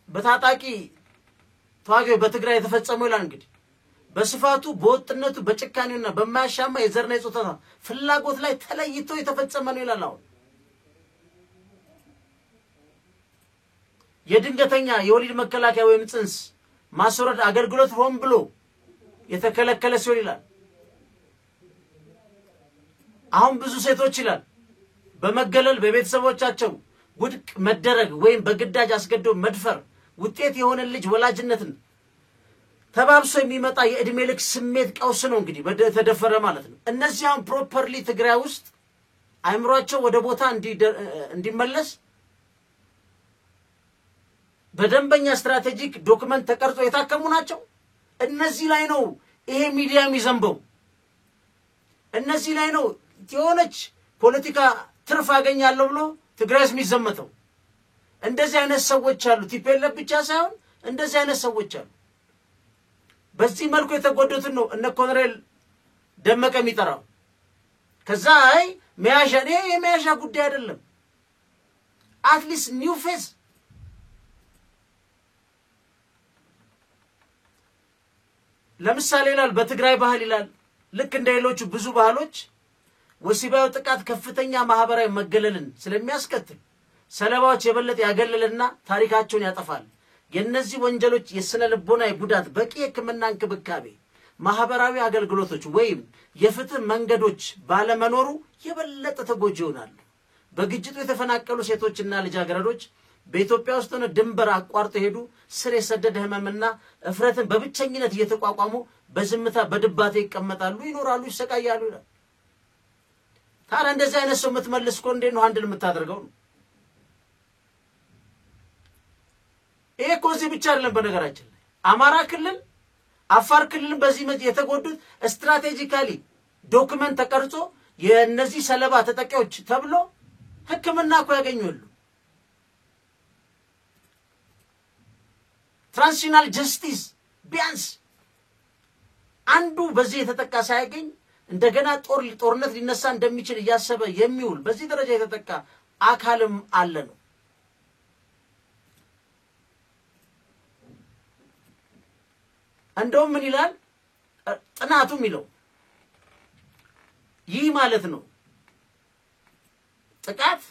በታጣቂ ተዋጊው በትግራይ የተፈጸመው ይላል እንግዲህ በስፋቱ በወጥነቱ በጭካኔውና በማያሻማ የዘርና የጾታ ፍላጎት ላይ ተለይቶ የተፈጸመ ነው ይላል። አሁን የድንገተኛ የወሊድ መከላከያ ወይም ጽንስ ማስወረድ አገልግሎት ሆን ብሎ የተከለከለ ሲሆን ይላል። አሁን ብዙ ሴቶች ይላል በመገለል በቤተሰቦቻቸው ውድቅ መደረግ ወይም በግዳጅ አስገድዶ መድፈር ውጤት የሆነ ልጅ ወላጅነትን ተባብሶ የሚመጣ የእድሜ ልክ ስሜት ቀውስ ነው እንግዲህ ተደፈረ ማለት ነው። እነዚያም ፕሮፐርሊ ትግራይ ውስጥ አይምሯቸው ወደ ቦታ እንዲመለስ በደንበኛ ስትራቴጂክ ዶክመንት ተቀርጾ የታከሙ ናቸው። እነዚህ ላይ ነው ይሄ ሚዲያ የሚዘንበው። እነዚህ ላይ ነው የሆነች ፖለቲካ ትርፍ አገኛለሁ ብሎ ትግራይስ የሚዘመተው። እንደዚህ አይነት ሰዎች አሉ። ቲፒኤልኤፍ ብቻ ሳይሆን እንደዚህ አይነት ሰዎች አሉ። በዚህ መልኩ የተጎዱትን ነው እነ ኮሎኔል ደመቀ የሚጠራው። ከዛ አይ መያዣ ነው የመያዣ ጉዳይ አይደለም። አትሊስት ኒው ፌስ ለምሳሌ ይላል በትግራይ ባህል ይላል ልክ እንደ ሌሎቹ ብዙ ባህሎች ወሲባዊ ጥቃት ከፍተኛ ማህበራዊ መገለልን ስለሚያስከትል ሰለባዎች የበለጠ ያገለልና ታሪካቸውን ያጠፋል። የነዚህ ወንጀሎች የስነ ልቦናዊ ጉዳት በቂ ሕክምና እንክብካቤ ማህበራዊ አገልግሎቶች ወይም የፍትህ መንገዶች ባለመኖሩ የበለጠ ተጎጂ ይሆናሉ። በግጭቱ የተፈናቀሉ ሴቶችና ልጃገረዶች በኢትዮጵያ ውስጥ ሆነ ድንበር አቋርጦ ሄዱ ስር የሰደደ ህመምና እፍረትን በብቸኝነት እየተቋቋሙ በዝምታ በድባቴ ይቀመጣሉ፣ ይኖራሉ፣ ይሰቃያሉ ይላል። ታዲያ እንደዚህ አይነት ሰው የምትመልስ እኮ እንዴት ነው ሃንድል የምታደርገው ነው? ይሄ እኮ እዚህ ብቻ አይደለም። በነገራችን ላይ አማራ ክልል አፋር ክልል በዚህ የተጎዱት ስትራቴጂካሊ ዶክመንት ተቀርጾ የነዚህ ሰለባ ተጠቂዎች ተብሎ ህክምና እኮ ያገኙሉ። ትራንዚሽናል ጀስቲስ ቢያንስ አንዱ በዚህ የተጠቃ ሳይገኝ እንደገና ጦርነት ሊነሳ እንደሚችል ያሰበ የሚውል በዚህ ደረጃ የተጠቃ አካልም አለ ነው። እንደውም ምን ይላል ጥናቱ የሚለው ይህ ማለት ነው ጥቃት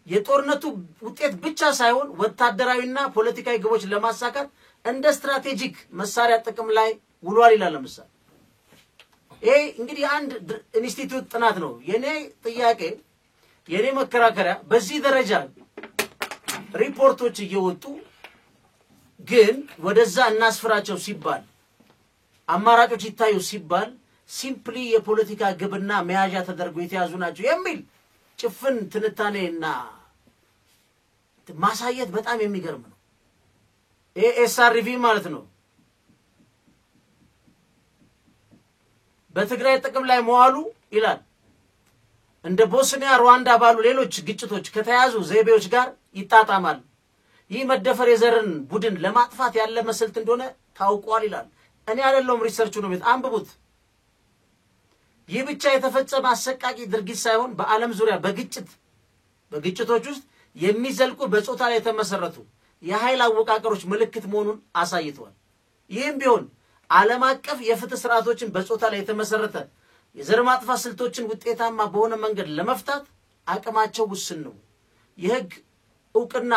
የጦርነቱ ውጤት ብቻ ሳይሆን ወታደራዊና ፖለቲካዊ ግቦች ለማሳካት እንደ ስትራቴጂክ መሳሪያ ጥቅም ላይ ውሏል ይላል። ለምሳሌ ይሄ እንግዲህ አንድ ኢንስቲትዩት ጥናት ነው። የኔ ጥያቄ የኔ መከራከሪያ በዚህ ደረጃ ሪፖርቶች እየወጡ ግን ወደዛ እናስፈራቸው ሲባል አማራጮች ይታዩ ሲባል ሲምፕሊ የፖለቲካ ግብና መያዣ ተደርጎ የተያዙ ናቸው የሚል ጭፍን ትንታኔና ማሳየት በጣም የሚገርም ነው። ኤስአርቪ ማለት ነው በትግራይ ጥቅም ላይ መዋሉ ይላል እንደ ቦስኒያ ሩዋንዳ ባሉ ሌሎች ግጭቶች ከተያዙ ዘይቤዎች ጋር ይጣጣማል። ይህ መደፈር የዘርን ቡድን ለማጥፋት ያለ መስልት እንደሆነ ታውቋል ይላል። እኔ አይደለም ሪሰርቹ ነው ቤት አንብቡት። ይህ ብቻ የተፈጸመ አሰቃቂ ድርጊት ሳይሆን በዓለም ዙሪያ በግጭቶች ውስጥ የሚዘልቁ በጾታ ላይ የተመሰረቱ የኃይል አወቃቀሮች ምልክት መሆኑን አሳይቷል። ይህም ቢሆን ዓለም አቀፍ የፍትህ ስርዓቶችን በጾታ ላይ የተመሰረተ የዘር ማጥፋት ስልቶችን ውጤታማ በሆነ መንገድ ለመፍታት አቅማቸው ውስን ነው። የህግ ዕውቅና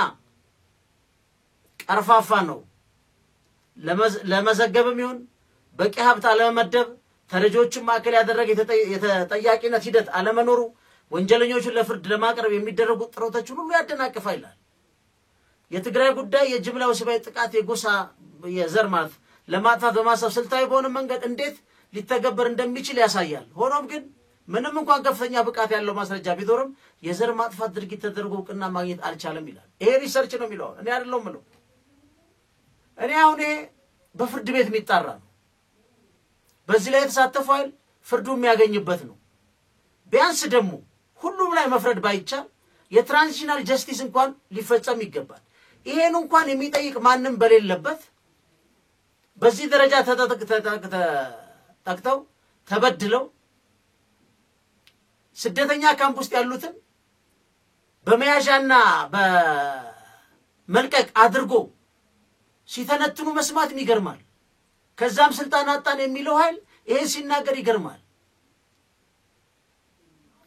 ቀርፋፋ ነው። ለመዘገብም ይሁን በቂ ሀብት አለመመደብ፣ ተረጆችን ማዕከል ያደረገ የተጠያቂነት ሂደት አለመኖሩ ወንጀለኞቹን ለፍርድ ለማቅረብ የሚደረጉ ጥረቶችን ሁሉ ያደናቅፋል ይላል። የትግራይ ጉዳይ የጅምላ ወሲባዊ ጥቃት የጎሳ የዘር ለማጥፋት በማሰብ ስልታዊ በሆነ መንገድ እንዴት ሊተገበር እንደሚችል ያሳያል። ሆኖም ግን ምንም እንኳን ከፍተኛ ብቃት ያለው ማስረጃ ቢኖርም የዘር ማጥፋት ድርጊት ተደርጎ ዕውቅና ማግኘት አልቻለም ይላል። ይሄ ሪሰርች ነው የሚለው፣ እኔ አይደለም ነው። እኔ አሁን በፍርድ ቤት የሚጣራ ነው። በዚህ ላይ የተሳተፈው ኃይል ፍርዱ የሚያገኝበት ነው። ቢያንስ ደግሞ ሁሉም ላይ መፍረድ ባይቻል የትራንዚሽናል ጀስቲስ እንኳን ሊፈጸም ይገባል። ይሄን እንኳን የሚጠይቅ ማንም በሌለበት በዚህ ደረጃ ተጠቅተው ተበድለው ስደተኛ ካምፕ ውስጥ ያሉትን በመያዣና በመልቀቅ አድርጎ ሲተነትኑ መስማት ይገርማል። ከዛም ስልጣን አጣን የሚለው ኃይል ይሄ ሲናገር ይገርማል።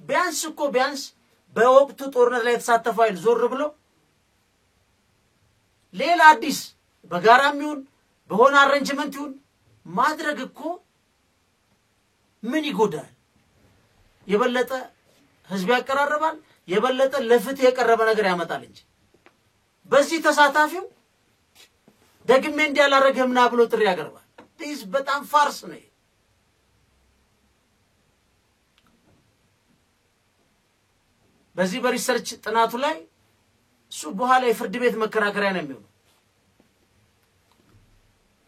ቢያንስ በወቅቱ ጦርነት ላይ የተሳተፈው ኃይል ዞር ብሎ ሌላ አዲስ በጋራም ይሁን በሆነ አሬንጅመንት ይሁን ማድረግ እኮ ምን ይጎዳል? የበለጠ ህዝብ ያቀራረባል፣ የበለጠ ለፍትህ የቀረበ ነገር ያመጣል እንጂ በዚህ ተሳታፊው ደግሜ እንዲያላረገምና ብሎ ጥሪ ያቀርባል። this በጣም ፋርስ ነው። በዚህ በሪሰርች ጥናቱ ላይ እሱ በኋላ የፍርድ ቤት መከራከሪያ ነው የሚሆነው።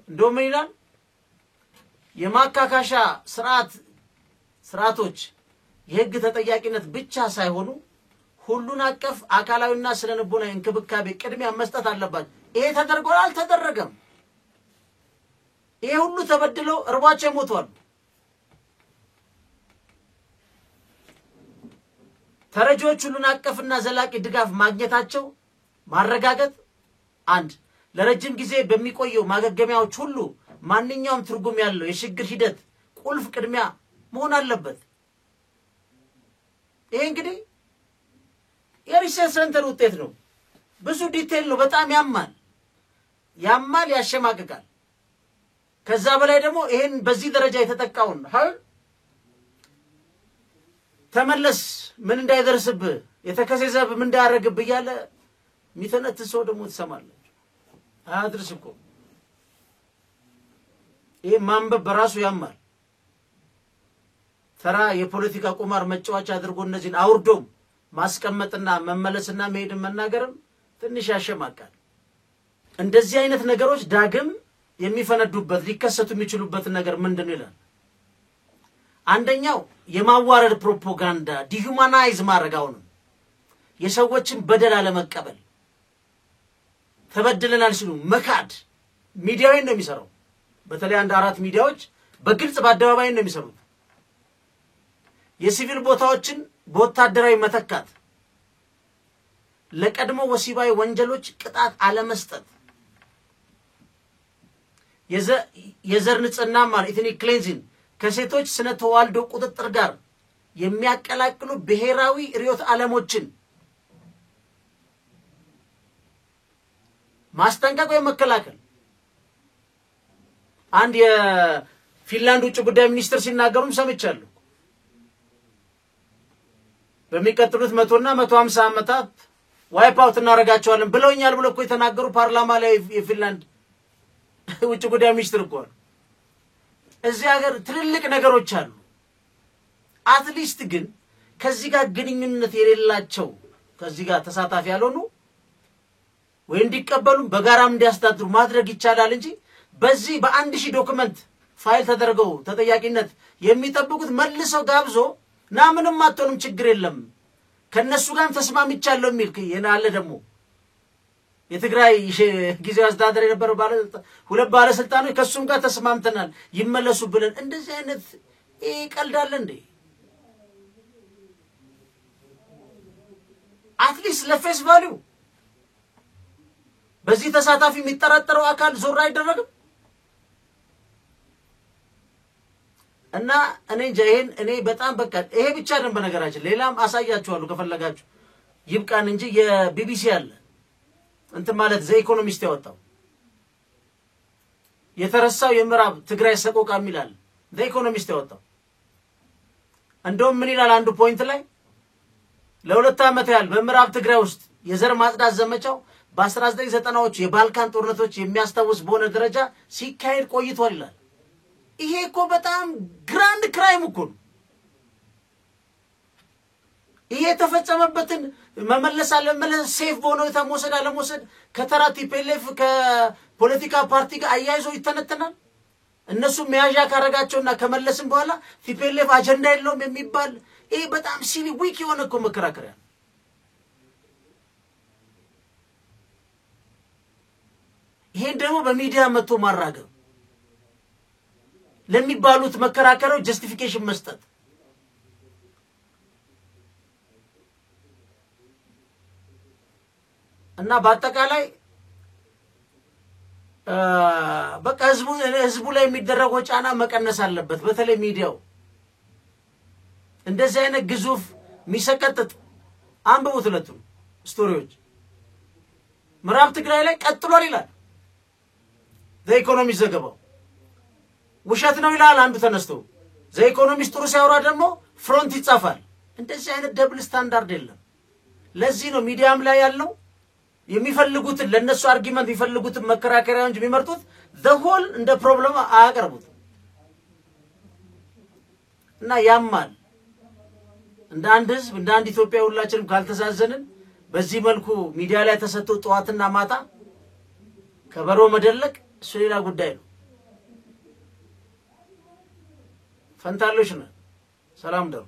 እንደውም ይላል የማካካሻ ስርዓቶች የህግ ተጠያቂነት ብቻ ሳይሆኑ ሁሉን አቀፍ አካላዊና ስለንቦናዊ እንክብካቤ ቅድሚያ መስጠት አለባቸው። ይሄ ተደርጓል አልተደረገም? ይሄ ሁሉ ተበድለው እርባቸው ሞቷል። ተረጆች ሁሉን አቀፍና ዘላቂ ድጋፍ ማግኘታቸው ማረጋገጥ አንድ ለረጅም ጊዜ በሚቆየው ማገገሚያዎች ሁሉ ማንኛውም ትርጉም ያለው የሽግግር ሂደት ቁልፍ ቅድሚያ መሆን አለበት። ይሄ እንግዲህ የሪሰርች ሴንተር ውጤት ነው። ብዙ ዲቴል ነው። በጣም ያማል ያሸማቅቃል። ከዛ በላይ ደግሞ ይሄን በዚህ ደረጃ የተጠቃውን ኃይል ተመለስ ምን እንዳይደርስብህ የተከሰሰብ ምን እንዳያረግብህ ያለ ሚተነት ሰው ደግሞ ተሰማለች። አድርስ እኮ ይሄ ማንበብ በራሱ ያማል። ተራ የፖለቲካ ቁማር መጫወቻ አድርጎ እነዚህን አውርዶም ማስቀመጥና መመለስና መሄድን መናገርም ትንሽ ያሸማቃል። እንደዚህ አይነት ነገሮች ዳግም የሚፈነዱበት ሊከሰቱ የሚችሉበት ነገር ምንድነው ይላል። አንደኛው የማዋረድ ፕሮፓጋንዳ ዲሁማናይዝ ማድረጋው ነው። የሰዎችን በደል አለመቀበል ተበድለናል ሲሉ መካድ ሚዲያው ነው የሚሰራው። በተለይ አንድ አራት ሚዲያዎች በግልጽ በአደባባይ ነው የሚሰሩት። የሲቪል ቦታዎችን በወታደራዊ መተካት፣ ለቀድሞ ወሲባዊ ወንጀሎች ቅጣት አለመስጠት፣ የዘር ንጽህና ማለት ኢትኒክ ክሌንዚንግ ከሴቶች ስነ ተዋልዶ ቁጥጥር ጋር የሚያቀላቅሉ ብሔራዊ ሪዮት ዓለሞችን ማስጠንቀቅ ወይ መከላከል። አንድ የፊንላንድ ውጭ ጉዳይ ሚኒስትር ሲናገሩም ሰምቻለሁ። በሚቀጥሉት 100 እና 150 ዓመታት ዋይፕ አውት እናረጋቸዋለን ብለውኛል ብሎ እኮ የተናገሩ ፓርላማ ላይ የፊንላንድ ውጭ ጉዳይ ሚኒስትር እኮ እዚህ ሀገር ትልልቅ ነገሮች አሉ። አትሊስት ግን ከዚህ ጋር ግንኙነት የሌላቸው ከዚህ ጋር ተሳታፊ ያልሆኑ ወይ እንዲቀበሉ በጋራም እንዲያስተዳድሩ ማድረግ ይቻላል እንጂ በዚህ በ1000 ዶክመንት ፋይል ተደርገው ተጠያቂነት የሚጠብቁት መልሰው ጋብዞ ና ምንም አትሆንም ችግር የለም ከነሱ ጋር ተስማምቻለሁ የሚል የናለ ደግሞ የትግራይ ጊዜው አስተዳደር የነበረው ሁለት ባለስልጣኖች ከሱም ጋር ተስማምተናል ይመለሱ ብለን እንደዚህ አይነት ይቀልዳል እንዴ አትሊስት ለፌስ ቫልዩ በዚህ ተሳታፊ የሚጠራጠረው አካል ዞር አይደረግም እና እኔ ጃይን እኔ በጣም በቃ ይሄ ብቻ አይደለም በነገራችን ሌላም አሳያችኋለሁ ከፈለጋችሁ ይብቃን እንጂ የቢቢሲ አለ እንት ማለት ዘ ኢኮኖሚስት ያወጣው የተረሳው የምዕራብ ትግራይ ሰቆቃ ሚላል ዘ ኢኮኖሚስት ያወጣው እንደውም ምን ይላል አንዱ ፖይንት ላይ ለሁለት ዓመት ያህል በምዕራብ ትግራይ ውስጥ የዘር ማጽዳት ዘመቻው በ1990ዎቹ የባልካን ጦርነቶች የሚያስታውስ በሆነ ደረጃ ሲካሄድ ቆይቷል ይላል ይሄ እኮ በጣም ግራንድ ክራይም እኮ ነው ይሄ ተፈጸመበትን መመለስ አለመመለስ ሴፍ ቦኖ ተሞሰድ አለሞሰድ ከተራ ቲፒኤልኤፍ ከፖለቲካ ፓርቲ ጋር አያይዞ ይተነተናል እነሱ መያዣ ካረጋቸውና ከመለስም በኋላ ቲፒኤልኤፍ አጀንዳ የለውም የሚባል ይሄ በጣም ሲሊ ዊክ የሆነ እኮ መከራከሪያ ይሄ ደግሞ በሚዲያ መጥቶ ማራገብ ለሚባሉት መከራከሪያው ጀስቲፊኬሽን መስጠት እና በአጠቃላይ በቃ ህዝቡ ላይ የሚደረገው ጫና መቀነስ አለበት በተለይ ሚዲያው እንደዚህ አይነት ግዙፍ ሚሰቀጥጥ አንብቡት ሁለቱም ስቶሪዎች ምዕራብ ትግራይ ላይ ቀጥሏል ይላል ዘ ኢኮኖሚስት ዘገባው ውሸት ነው ይላል አንዱ ተነስቶ ዘ ኢኮኖሚስት ጥሩ ሲያወራ ደግሞ ፍሮንት ይጻፋል እንደዚህ አይነት ደብል ስታንዳርድ የለም ለዚህ ነው ሚዲያም ላይ ያለው የሚፈልጉት ለነሱ አርጊመንት ይፈልጉት መከራከሪያ እንጂ ቢመርጡት the whole እንደ ፕሮብለም አያቀርቡት እና ያማል እንደ አንድ ህዝብ እንደ አንድ ኢትዮጵያ ሁላችንም ካልተዛዘንን በዚህ መልኩ ሚዲያ ላይ ተሰጥቶ ጧትና ማታ ከበሮ መደለቅ እሱ ሌላ ጉዳይ ነው ፈንታሎሽ ነው ሰላም ደሩ